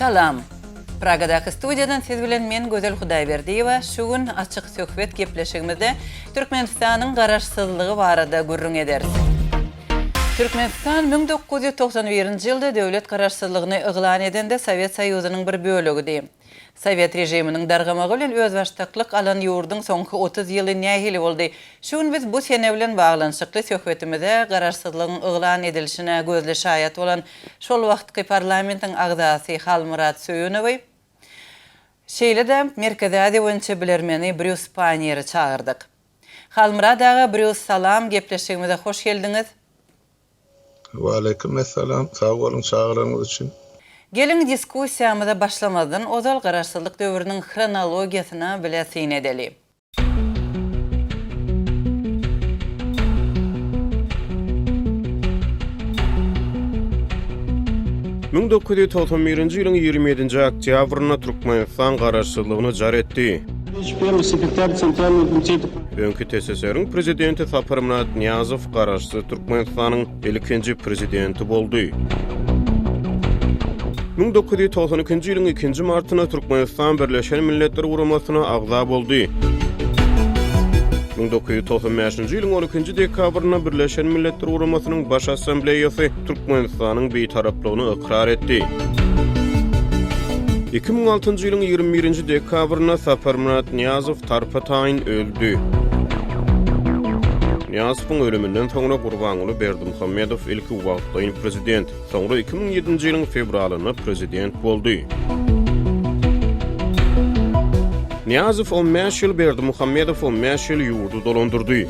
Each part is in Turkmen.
Salam. Pragadaky studiýadan siz bilen men Gözel Hudaýberdiýewa. Şu gün Açyk Söhbet Gepleşigimizde Türkmenistanyň garaşsyzlygy barada gurrun ederiz. Türkmenistan 1991-nji ýylda döwlet garaşsyzlygyny yglan edende Sowet Soýuzynyň bir bölegi. Sowet rejiminiň dargamagy bilen özbaşdaklyk alan ýurdun soňky 30 ýyly nähili boldy. Şuň biz bu sene bilen baglanşykly söhbetimizde garaşsyzlygyň yglan edilişine gözle şaýat bolan şol wagtky parlamentiň agzasy Sowet Soýuzynyň şeýle-de merkezde boýunça bilermeni Bruce Panier'i çağırdyk. Halmyradagy Bruce, salam, gepleşigimize hoş geldiňiz. Wa aleykum assalam. Sağ olun çağıranız için. Gelin diskussiyamıza başlamadan ozal garaşsyzlyk döwrüniň kronologiýasyna bilesin edeli. Ming 1991-nji ýylyň 27-nji oktýabryna Türkmenistan garaşsyzlygyny jar etdi. Öňkü TSSR-iň prezidenti Saparmynat Niyazow garaşsyz Türkmenistanyň ilkinji prezidenti boldy. 1992-nji ýylyň 2-nji martyna Türkmenistan Birleşen Milletler Guramasyna agza boldy. 1995-nji ýylyň 12-nji dekabryna Birleşen Milletler Guramasynyň baş assambleýasy Türkmenistanyň beýtaraplygyny ikrar etdi. 2006-njy ýylyň 21-nji dekabryna Saparmynat Niyazow tarpataýyn öldü. Niyazowyň ölümünden soňra Gurbanuly Berdimuhammedow ilki wagtdaýyn prezident, soňra 2007-nji ýylyň fevralyna prezident boldy. Niyazow 15 ýyl, Berdimuhammedow 15 ýyl ýurdu dolandyrdy.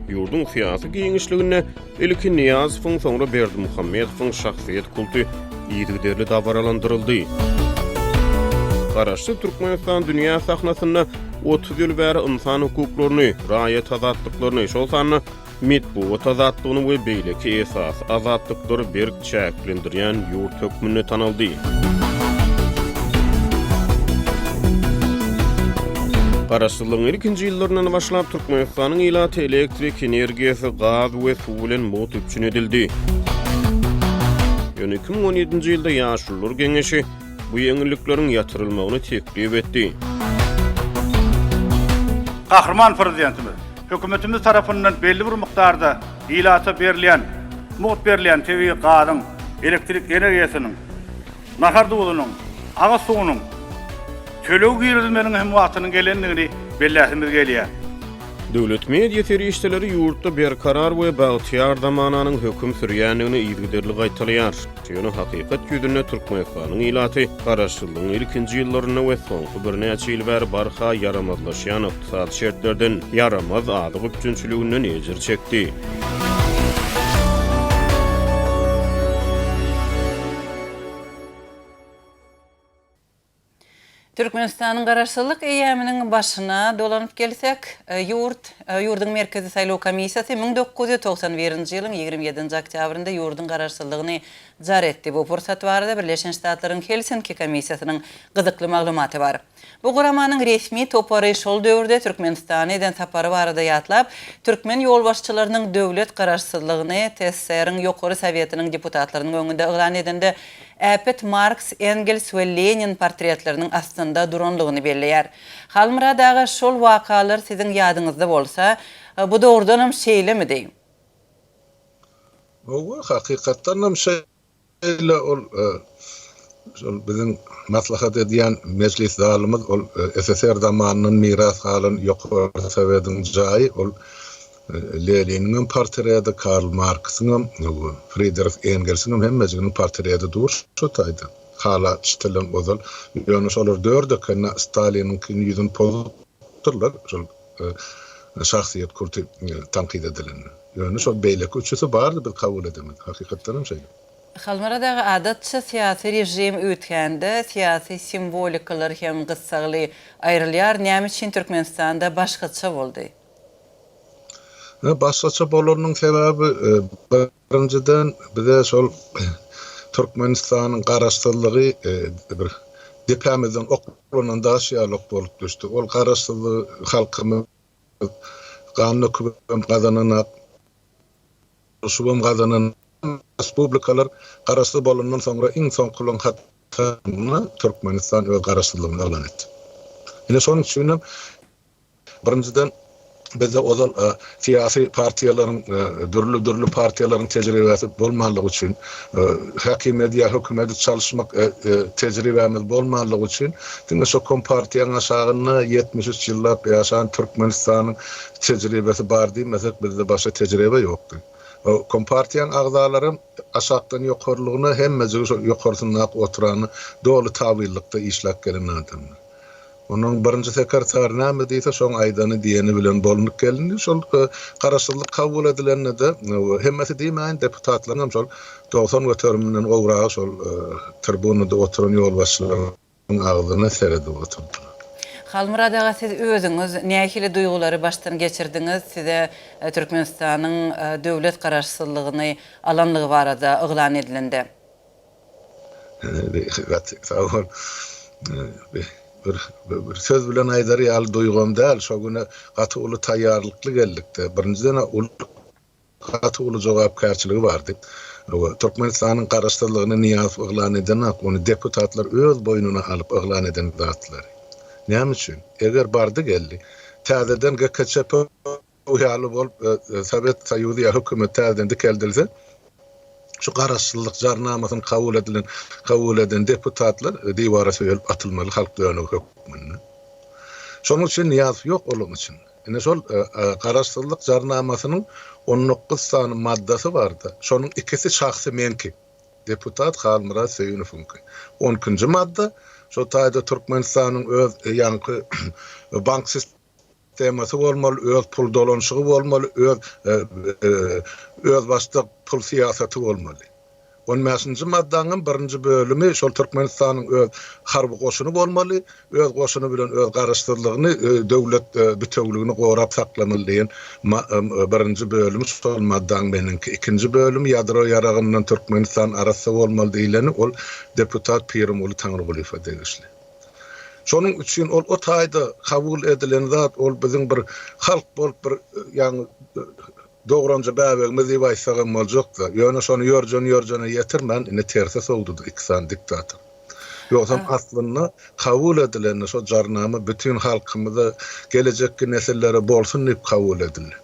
Ýurdun syýasy giňişligine ilki Niyazowyň soňra Berdimuhammedowyň şahsiýet kulty ýygyderli dawaralandyryldy. Garaşsyz Türkmenistan dünýä sahnasyna 30 ýyl bäri insan hukuklaryny, raýat azatlyklaryny, şol sany medeniýet azatlygyny we beýleki esas azatlykları berk çäklendirýän ýurt hökmüne tanaldy. Garaşsyzlygyň ilkinji ýyllaryndan başlap Türkmenistanyň ýylaty elektrik energiýasy, gaz we suw bilen mowt üçin edildi. 2017-nji ýylda Ýaşullar Geňeşi bu ýeňillikleriň ýatyrylmagyny teklip etdi. Kahraman prezidentimiz, hökümetimiz tarapyndan belli bir mikdarda ýylata berilýän tebii gazyň, elektrik energiýasynyň, nahar duwunyň, aga suwunyň tölew girilmeniň hem wagtynyň gelenligini belläsimiz gelýär. Döwlet media ferişteleri ýurtda berkarar we bagtyýar zamananyň höküm sürýänligini ýygyderli gaýtalýar. Şonu hakykat ýüzüne Türkmenistanyň ýylaty garaşsyzlygyň ilkinji ýyllaryna we soňky bir neçe ýyl bäri barha yaramazlaşýan ykdysat şertlerden yaramaz adyk üçünçüligine ejir çekdi. Türkmenistanyň garaşsyzlyk eýäminiň başyna dolanyp gelsek, ýurduň merkezi saýlaw komissiýasy 1991-nji ýylyň 27-nji oktýabrynda ýurdun garaşsyzlygyny jar etdi. Bu pursat barada Birleşen Ştatlaryň Helsinki komissiýasynyň gyzykly maglumaty bar. Bu guramanyň resmi topary şol döwürde Türkmenistana eden sapary barada ýatlap, türkmen ýolbaşçylarynyň döwlet garaşsyzlygyny TSSR-iň ýokary sowietiniň deputatlarynyň öňünde yglan edende Äpet Marx, Engels we Lenin portretleriniň astynda duranlygyny belleýär. Halmyradagy şol wakalar siziň ýadyňyzda bolsa, bu dogrudan hem şeýlemi deýim? O hakykatdan hem şeýle ol biziň maslahat edýän meclis zalymyz ol SSR zamanynyň miras halyny ýokary Sowetiň jaýy ol Lenin'in portreti, Karl Marx'ın, Friedrich Engels'in hemmecinin portreti durşutaydı. Hala çitilen ozal. Yani şolar dördükene Stalin'in yüzün pozutturlar. Şahsiyet kurti tankid edilen. Yani şol beylek üçüsü bardı bir kabul edemedik. Hakikatten hem şey. Halmyradagy adatça syýasy rejim ötkände syýasy simbolikalar hem gyssaly aýrylýar. Näme üçin Türkmenistanda başgaça boldy? Başgaça bolanyň sebebi birinciden bize şol Türkmenistanyň garaşsyzlygy bir depamyzdan okulundan daşýarlyk bolup düşdi. Ol garaşsyzlyk halkymyz ganyny kübem gazanyna, şubam gazanyna respublikalar garaşsyz bolundan soňra iň soňkulan hattyny Türkmenistan öz garaşsyzlygyny elan etdi. Ine şonuň üçin birinciden bize ozal siyasi partiýalaryň dürlü partiýalaryň tejribesi bolmanlygy üçin hakimiyet ýa hökümeti çalışmak tejribemiz bolmanlygy üçin diňe şo kompartiýanyň aşagyna 73 ýyllap ýaşayan Türkmenistanyň tejribesi bar diýmesek bizde başga tejribe ýokdy. O kompartiýanyň agzalary aşakdan ýokarlygyny hemmesi ýokarsyna oturany dogly tabylykda işläp gelen adamlar. Onun birinci sekreter näme diýse şoň aýdany diýeni bilen bolunup geldi. Şol garaşsyzlyk kabul edilende de hemmeti diýmeýän deputatlaryň şol 90 götürümden gowragy şol tribunada oturan ýol başçylaryň agzyna seredi oturdy. Halmurad ağa, siz özüňiz nähili duýgulary başdan geçirdiňiz? Size Türkmenistanyň döwlet garaşsyzlygyny alanlygy barada yglan edilende. Bir söz bilen aýdar ýaly duýgam däl, şo güne gaty uly taýýarlykly geldikde. Birinciden gaty uly jogapkärçiligi bardy. Türkmenistanyň garaşsyzlygyny niýaz yglan eden, ony deputatlar öz boýnuna alyp yglan eden zatlar. Näme üçin? Eger bardy geldi, täzeden GKÇP uýaly bolup Sowet Soýuzynyň hökümeti täzeden dikeldilse, şu garaşsyzlyk jarnamasyny kabul eden deputatlar diwara söýelip atylmaly halk döwleti hökümine. Şonuň üçin niýaz ýok olaň üçin. Ene şol garaşsyzlyk jarnamasynyň 19 sany maddasy bardy. Şonuň ikisi şahsy menki. Deputat Halmurad Söýünowiňki. 10-njy madda şo taýda Türkmenistanyň öz ýanky bank teması bolmaly, öz pul dolanşygy bolmaly, öz başda pul siýasaty bolmaly. 15-nji maddanyň 1-nji bölümi şol Türkmenistanyň öz harby goşuny bolmaly, öz goşuny bilen öz garaşsyzlygyny döwlet bütünligini gorap saklamaly diýen 1-nji bölümi şol maddanyň meniki. 2-nji bölüm ýadro ýaragyndan Türkmenistan arasy bolmaly diýileni ol deputat Pirimoğlu Tanrıgul ifade edişli. Şonuň üçin ol o taýda kabul edilen zat ol biziň bir halk bolup bir ýani dogranja bäbegimiz diýip aýsagam boljakda. Ýöne şonu ýörjene ýetirmän ine terse sowdudy iksan diktator. Ýogsa aslynda kabul edilen şo jarnama bütün halkymyza gelecekki nesillere bolsun diýip kabul edildi.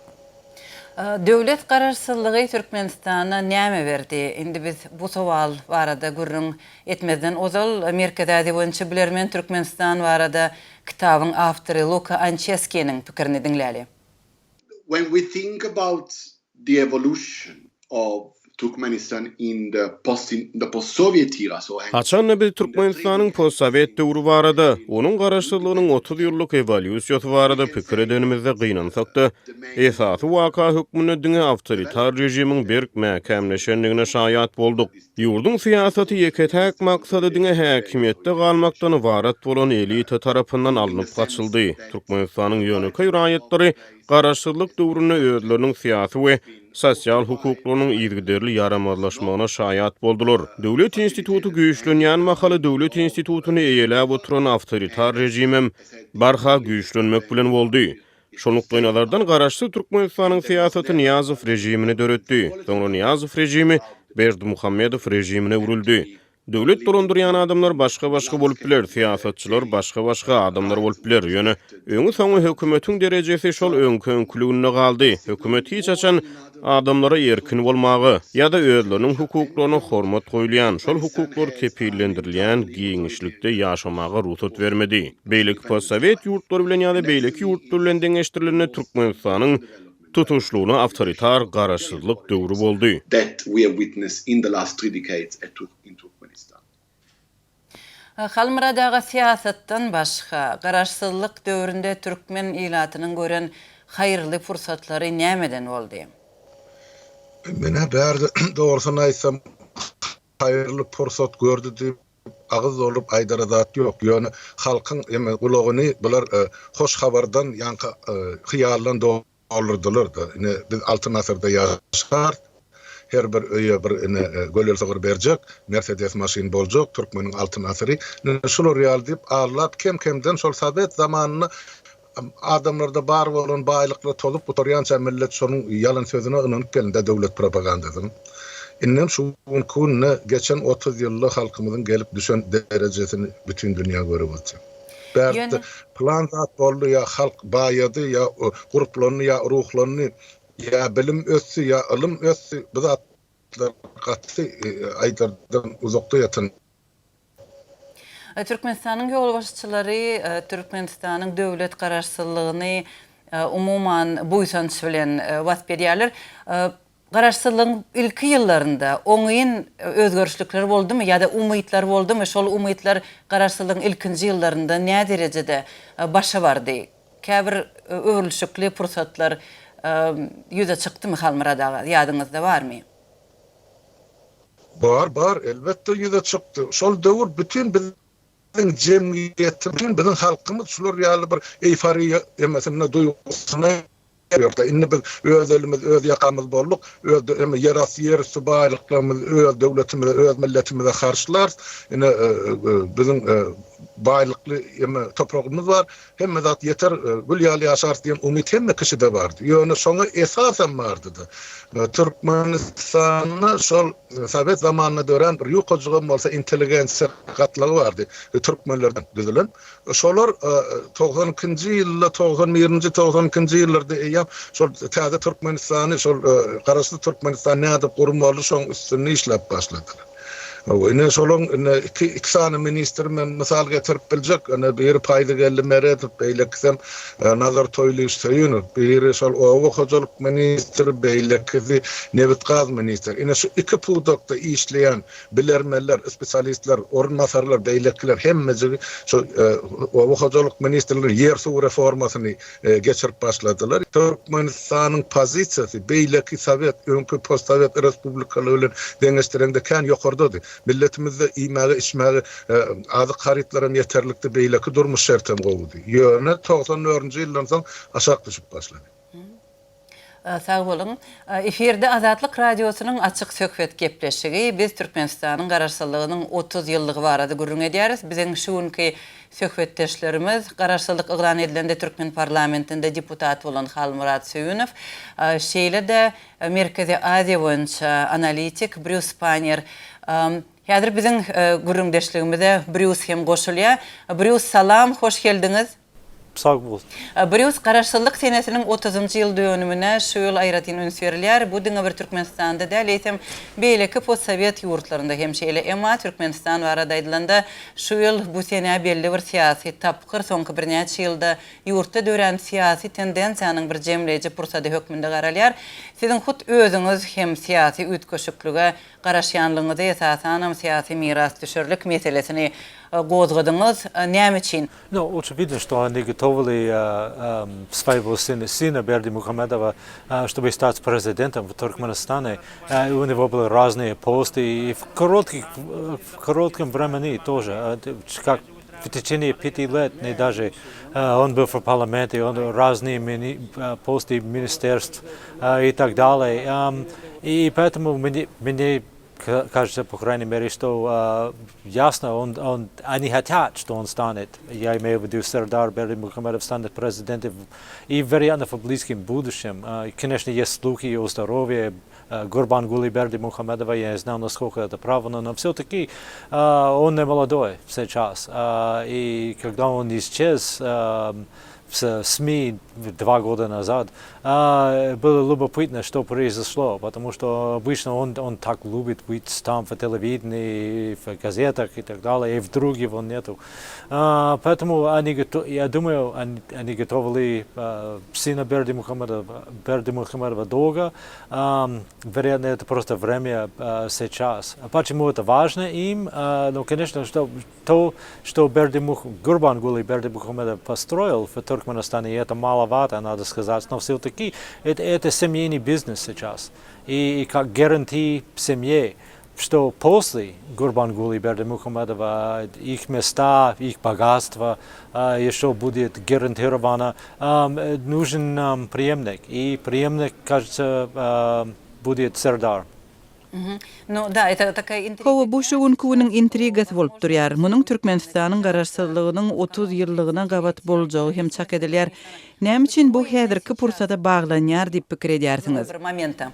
Döwlet garaşsyzlygy Türkmenistana näme berdi? Indi biz bu sowal barada gürrüň etmezden ozal Merkezäde boýunça bilermen Türkmenistan barada kitabyň awtory Luka Ancheskiniň pikirini diňläli. When we think about the evolution of Turkmenistan in the post-Soviet era, Haçan bir Türkmenistanyň post-Sowet döwri barada, onuň garaşsyzlygynyň 30 ýyllyk evolýusiýasy barada pikir edenimizde gynansak-da, esasy waka hökmüne diňe awtoritar rejimiň berk mäkämleşenligine şaýat boldyk. Ýurdun siýasaty ýeketäk maksady diňe häkimetde galmakdan ibarat bolan elita tarapyndan alınıp gaçyldy. Türkmenistanyň ýönekä raýatlary garaşsyzlyk döwrüne özleriniň siýasy we sosial hukuklarynyň ýygyderli ýaramazlaşmagyna şaýat boldular. Döwlet institutu güýçlenýän mahaly döwlet institutuny eýelep oturan awtoritar rejimem barha güýçlenmek bilen boldy. Şonukdan alardan garaşsyz Türkmenistanyň siýasaty Niýazow rejimine döretdi. Soňra Niýazow rejimi Berdimuhammedow rejimine urildi. Döwlet dolandyrýan adamlar başga bolup biler, siýasatçylar başga adamlar bolup biler. Ýöne öňü soňy hökümetiň derejesi şol öňkünligine galdy. Hökümet hiç açan adamlara erkin bolmagy ýa-da özleriniň hukuklaryna hormat goýulýan, şol hukuklar kepillendirilýän giňişlikde ýaşamagy ruhsat bermedi. Beýleki post-Sowet ýurtlary bilen ýa-da beýleki ýurtlar bilen deňeşdirilende Türkmenistanyň tutuşluğuna awtoritar garaşsyzlyk döwri boldy. That we have witnessed in the last 3 decades in Turkmenistan. Halmurad ağa, siýasatdan başga garaşsyzlyk döwründe türkmen ýylatynyň gören haýyrly fursatlary nämeden boldy? Mene bärde dogrusyny aýtsam haýyrly fursat gördü diýip agyz olup aýdara zat ýok. Ýöne halkyň gulagyny bular hoş habardan ýanky hyýallan olurdular da. Biz altyn asyrda ýaşar, her bir öýe bir gölel sogur berjek, Mercedes maşin boljak, Türkmeniň altyn asyry. Şol real diýip arlap kem-kemden şol Sowet zamanyny adamlarda bar bolan baýlykla tolup oturýança millet şonuň ýalan sözüne ynanyp geldi döwlet propagandasyny. İnnem şu kunna geçen 30 ýyllyk halkymyzyň gelip düşen derejesini bütün dünýä görüp atýar. Bärt plan zat boldy ya halk baýady ya guruplanyny ya ruhlanyny ya bilim össü ya ilim össü bu zatlar gaty aýdardan uzakda ýatan. Türkmenistanyň ýol başçylary Türkmenistanyň döwlet garaşsyzlygyny umuman buýsanç bilen wagt berýärler. Garaşsyzlygyň ilki ýyllarynda oňyň özgörüşlikler boldymy ýa-da umytlar boldymy? Şol umytlar garaşsyzlygyň ilkinji ýyllarynda näme derejede başa bardy? Käbir öwrülişikli pursatlar ýüze çykdymy halmyrada? Ýadyňyzda barmy? Bar, elbette ýüze çykdy. Şol döwür bütün bizim cemiyeti, bütün bizim halkymyz şular ýaly bir eýfariýa emesine duýgusyna ýördi. Inni biz öz elimiz, öz ýakamyz bolduk, öz ýerasy ýer subaýlyklarymyz, öz döwletimiz, öz milletimize karşılar. Ine bizim baýlykly topragymyz var. Hemme zat yeter gül ýaly ýaşar diýen umyt hemme kişide bardy. Ýöne şoňa esasen bardy. Türkmenistanyň şol Sowet zamanyna dören bir ýokaçygy bolsa intelligensiýa gatlagy bardy. Türkmenlerden düzülen. Şolar 92-nji ýylda, 91-nji, 92-nji ýyllarda eýap şol täze Türkmenistany, şol garaşsyz Türkmenistan näde gurmaly şoň üstüne işläp başladylar. Ine şolun iki sany ministrmen misal getirip biljek, ana biri paýda geldi meredip beýleksem Nazar Toýly biri şol owa hojalyk ministri beýlekdi Nevit gaz ministri. Ine şu iki pudakda işleyen bilermeler, spesialistler, ornmasarlar, beýlekler hemmesi şu owa hojalyk ministrleri ýer suw reformasyny geçirip başladylar. Türkmenistanyň pozisiýasy beýleki Sowet, öňkü post-Sowet respublikaly bilen deňeşdirende kän ýokardady. Milletimizde iýmäge içmäge azy garytlaram ýeterlikdi beýleki durmuş şertem gowdy. Ýöne 94-nji ýyldan soň aşak düşüp başlady. Sağ bolun. Efirde Azatlyk Radiosynyň Açyk Söhbet Gepleşigi. Biz Türkmenistanyň garaşsyzlygynyň 30 ýyllygy barada gurrun edýäris. Biziň şu günki söhbetdeşlerimiz garaşsyzlyk yglan edilende Türkmen parlamentinde deputat bolan Halmurat Söýünow, şeýle-de Merkezi Aziýa boýunça analitik Bruce Panier. Häzir biziň gurrundeşligimizde Bruce hem goşulýar. Bruce salam, hoş geldiňiz. Sağ bol. Bruce garaşsyzlyk senesiniň 30-njy ýyl döwümine şu ýyl aýratyn ünsürler. Bu diňe bir Türkmenistanda däleýsem beýleki post-Sowet ýurtlarynda hem şeýle emma Türkmenistan barada aýdylanda şu ýyl bu sene belli bir siýasy tapkyr soňky bir näçe ýylda ýurtda dören siýasy tendensiýanyň bir jemleýici pursaty hökmünde garalýar. Siziň hut özüňiz hem siýasy ütköşüklige garaşýanlygyňyzy esasan hem siýasy miras düşürlik meselesini gozgadyňyz. Näme üçin? No, очевидно, что они готовили своего сына Берди Мухаммедова, чтобы стать президентом в Туркменистане. У него были разные посты, и в коротком времени тоже, как в течение 5 лет, не даже он был в парламенте, он разные посты министерств и так далее. И поэтому мне кажется, по крайней мере, что ясно, они хотят, что он станет, я имею в виду Сердар Берди Мухаммедов станет президентом, и, вероятно, в близком будущем. Конечно, есть слухи о здоровье Гурбангулы Берди Мухаммедова, я не знаю, насколько это правильно, но все-таки он не молодой сейчас. И когда он исчез в СМИ 2 года назад, было любопытно, что произошло, потому что обычно он так любит быть там в телевидении, в газетах и так далее, и вдруг его нету. Поэтому я думаю, они готовили сына Берди Мухаммедова долго. Вероятно, это просто время сейчас. Почему это важно им? Ну, конечно, то, что Гурбангулы Берди Мухаммедов построил в Туркменистане, это маловато, надо сказать, но все-таки это семейный бизнес сейчас. И как гарантия семье, что после Гурбангулы Берди Мухаммедова их места, их богатство еще будет гарантировано, нужен преемник. И преемник, кажется, будет Сердар. No da eta takay Hawa bu şogun kuwunyň intrigasy bolup durýar. Munyň Türkmenistanyň garaşsyzlygynyň 30 ýyllygyna gabat boljagy hem çak edilýär. Näme üçin bu häzirki pursata baglanýar diýip pikir edýärsiňiz?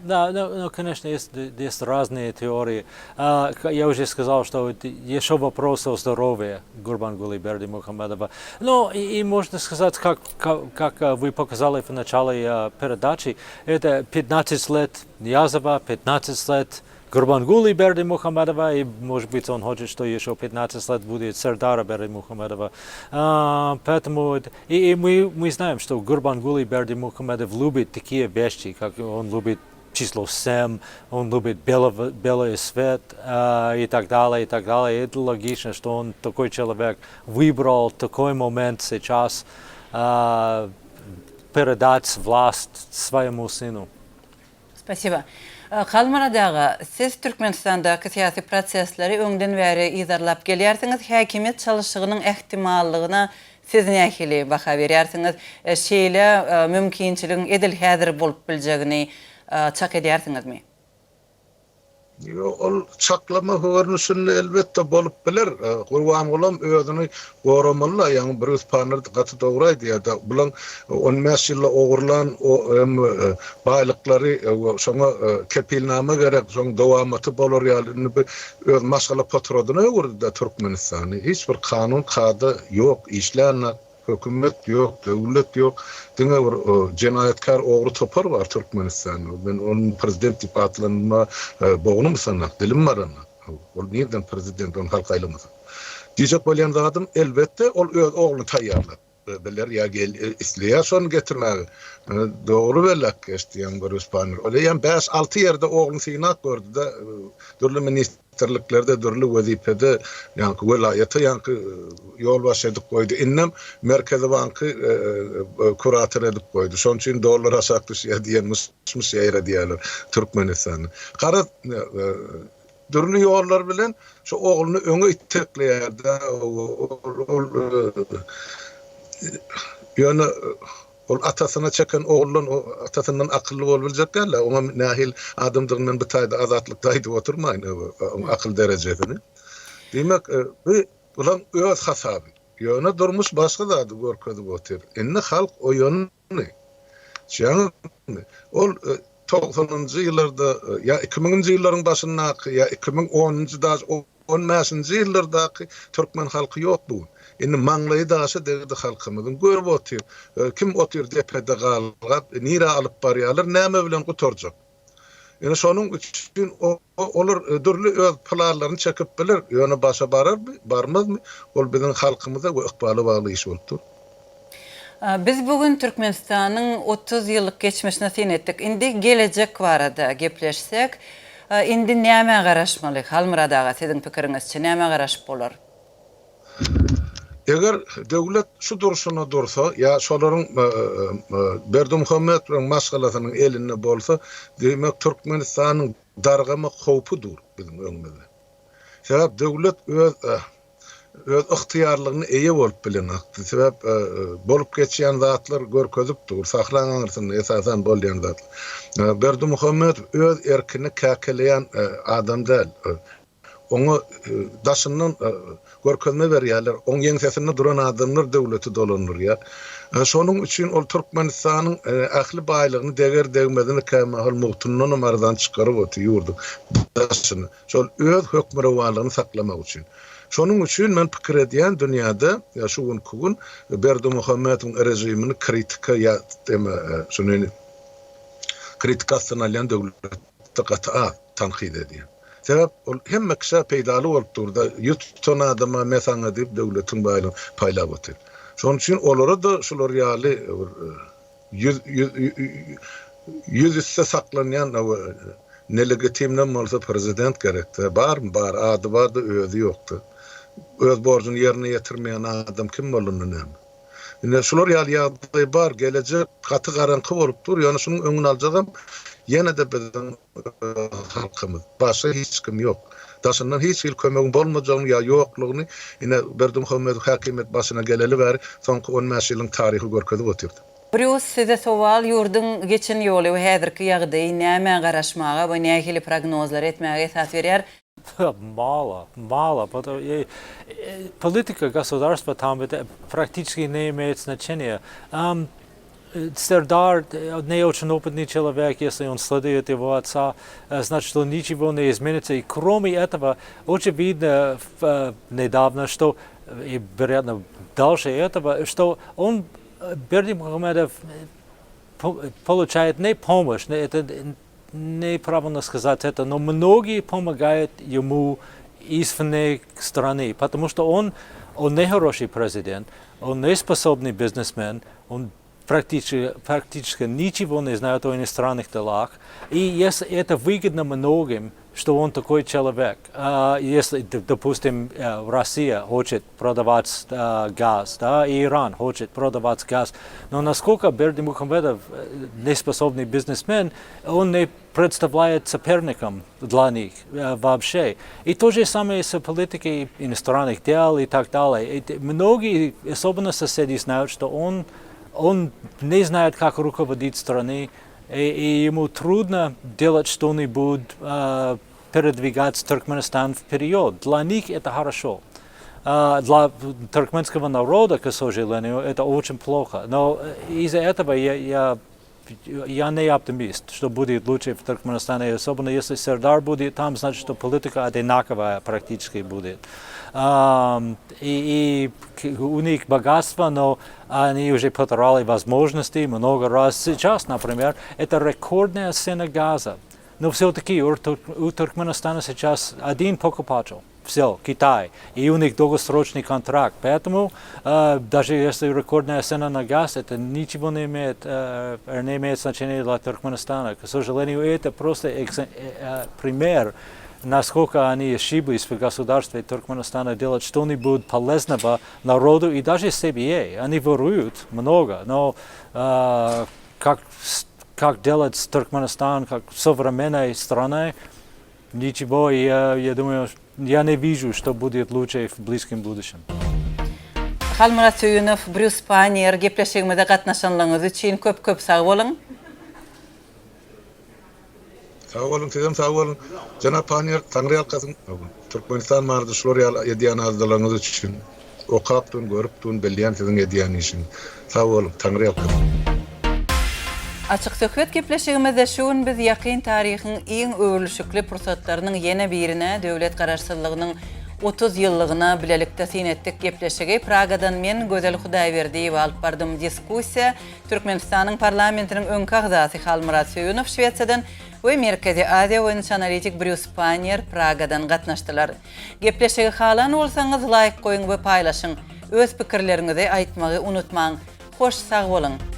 Да, конечно, есть разные теории. Я уже сказал, что еще вопрос о здоровье Гурбангулы Бердимухамедова. Ну, и можно сказать, как вы показали в начале передачи, это 15 лет Ниязова, 15 лет Гурбангулы Бердимухамедова, и, может быть, он хочет, что еще 15 лет будет Сердара Бердимухамедова. Поэтому и мы знаем, что Гурбангулы Бердимухамедов любит такие вещи, как он любит число 7, он любит белый свет и так далее, и так далее. Это логично, что он такой человек выбрал такой момент сейчас передать власть своему сыну. Спасибо. Halmaradaga siz Türkmenistandaky siyasi prosesleri öňden bäri izarlap gelýärsiňiz. Häkimet çalyşygynyň ähtimallygyna siz nähili baha berýärsiňiz? Şeýle mümkinçiligiň edil häzir bolup biljegini çak edýärsiňizmi? Ol çaklama görnüşünde elbette bolup biler. Gurban bolam özüni goramaly, ýa-ni bir paner gaty doguraýdy ýa-da bulan 15 ýylla ogurlan o baýlyklary şoňa kepilname gerek, şoň dowamaty bolar ýalyny öz maşgala patrodyna öwrdi da Türkmenistany. Hiç bir kanun kady ýok, işlänme hökümet ýok, döwlet ýok. Diňe bir jenayetkar ogry topar bar Türkmenistanyň. Ben onun prezident diýip atlanma boğunum sanak, dilim var ana. Ol nerden prezident on halk aylamasın. Diyecek bolýan zatym elbette ol öz ogluny taýýarlap beler ýa gel isleýär şonu getirmäge. Dogry belek geçdiýän bir Ispanýa. Oleýan 5-6 ýerde ogluny synak gördü da dürli ministerliklerde, dürli wezipede, ýa-ni welaýaty ýa-ni ýol baş edip goýdy. Innem Merkezi Banky kurator edip goýdy. Şoň üçin dollar asakdyşýar diýen musmus ýere diýerler Türkmenistanyň. Gara dürli ýollar bilen şu ogluny öňe itekleýärdi. Ýöne ol atasyna çeken oğlan o atasından akıllı bol biljekler. Ona nähil adamdygynyň bir taýda azatlyk taýdy oturmaýyn akıl derejesini. Demek bulan öz hasaby. Ýöne durmuş başga da görkezip otur. Indi halk o ýöne. Şeňi ol 90-njy ýyllarda ýa 2000-njy ýyllaryň başynda ýa 2010-njy da 15-njy ýyllardaky türkmen halky ýok bu. Indi maňlaýy daşy degdi halkymyzyň görüp otur. Kim otur depede galgap, nira alyp barýarlar, näme bilen gutarjak. Ýani şonuň üçin olar dürli öz planlaryny çekip biler. Ýöne başa barmazmy? Ol biziň halkymyza we ykbaly bagly iş bolupdyr. Biz bugün Türkmenistanyň 30 ýyllyk geçmişine sen etdik. Indi gelecek barada gepleşsek, indi näme garaşmaly? Halmaradaga siziň pikiriňizçe näme garaşyp bolar? Eger döwlet şu duruşuna dursa, ya şolaryň Berdimuhammedowyň maşgalasynyň elinde bolsa, demek Türkmenistanyň dargama howpudur biziň öňümizde. Sebäp döwlet öz ıhtiýarlygyny eýe bolup bilenok. Sebäp bolup geçýän zatlar görkezip dur, saklanyň esasan bolýan zatlar. Berdimuhammedow öz erkini käkeleýän adam däl. Onu daşyndan görkezme berýärler. Oň ýeňsesinde duran adamlar döwleti dolanýar. Şonuň üçin ol Türkmenistanyň ähli baýlygyny deger degmedini kämahal muhtundan mardan çykaryp oturýardy. Daşyny şol öz hökmürawalygyny saklamak üçin. Şonuň üçin men pikir edýän dünýäde ýaşuwyn kugun Berdimuhammedowyň rejimini kritika ýa deme şonu kritikasyna alýan döwletde gat'a tanqid edýär. Sebäp ol hemme kişi peýdaly bolup durdy. 100 ton adama mesaňa diýip döwletiň baýlygyny paýlap otur. Şonuň üçin olara da şolar ýaly yüzüstü saklanýan nelegitimle bolsa prezident gerekdi. Barmy? Bar. Ady bardy, özü ýokdy. Öz borcuny ýerine ýetirmeýän adam kim bolundy näme? Ine şolar ýaly ýagdaý bar, gelecek gaty garanky bolup dur. Ýani şunyň öňüni aljagam ýene de biziň halkymyz. Başga hiç kim ýok. Daşyndan hiç bir kömegi bolmajagyny ýa ýoklugyny ine Berdimuhammedow häkimet başyna geleli bäri soňky 15 ýylyň taryhy görkezip oturdy. Brus size sowal ýurdun geçen ýoly we häzirki ýagdaý näme garaşmaga we nähili prognozlar etmäge esas berýär? Мало. Политика государства там практически не имеет значения. Сердар не очень опытный человек, если он следует его отца, значит, что ничего не изменится. И кроме этого, очевидно недавно, что, и вероятно дальше этого, что он, Берди Мухаммедов, получает не помощь, это неправильно сказать это, но многие помогают ему извне страны, потому что он не хороший президент, он не способный бизнесмен, он практически ничего не знает о иностранных делах, и если это выгодно многим, что он такой человек, если, допустим, Россия хочет продавать газ, да, и Иран хочет продавать газ, но насколько Берди Мухаммедов неспособный бизнесмен, он не представляет соперником для них вообще. И то же самое с политикой иностранных дел и так далее. И многие, особенно соседи, знают, что он не знает, как руководить страной, и ему трудно делать что-нибудь, передвигать Туркменистан вперед. Для них это хорошо. Для туркменского народа, к сожалению, это очень плохо. Но из-за этого я не оптимист, что будет лучше в Туркменистане. Особенно если Сердар будет там, значит, что политика одинаковая практически будет. И у них богатство, но они уже потеряли возможности много раз. Сейчас, например, это рекордная цена газа. Но все-таки у Туркменистана сейчас один покупатель. Все, Китай. И у них долгосрочный контракт. Поэтому даже если рекордная цена на газ, это ничего не имеет значения для Туркменистана. К сожалению, это просто пример, насколько они ошиблись в государстве Туркменистана делать что-нибудь полезного народу и даже себе. Они воруют много, но как делать Туркменистан как современной страной, ничего, я думаю, я не вижу, что будет лучше в близком будущем. Halmurat Söýünov, Brus Panier, Gepleşigimizde gatnaşanlygyňyz üçin köp sag bolun. Sağ olun, sizem sağ olun. Janap Panier, Taňry alkasyň. Türkmenistan mardyşlary edýän azdalaryňyz üçin, okapdyn, görüpdyn, belliýän siziň edýän işin. Sağ olun, Taňry alkasyň. Açyk Söhbet gepleşigimizde şuun biz ýakyn taryhyň iň öwrülişikli pursatlarynyň ýene birine döwlet garaşsyzlygynyň 30 ýyllygyna bilelikde sinetdik gepleşigi. Pragadan men Gözel Hudaýberdiýew alyp bardym diskussiýa Türkmenistanyň parlamentiniň öňki agzasy Halmurat Söýünow Şwetsiýadan we Merkezi Aziýa boýunça analitik Brus Panier Pragadan gatnaşdylar. Gepleşigi halan bolsaňyz laýyk goýuň we paýlaşyň. Öz pikirleriňizi aýtmagy unutmaň. Hoş sag bolun.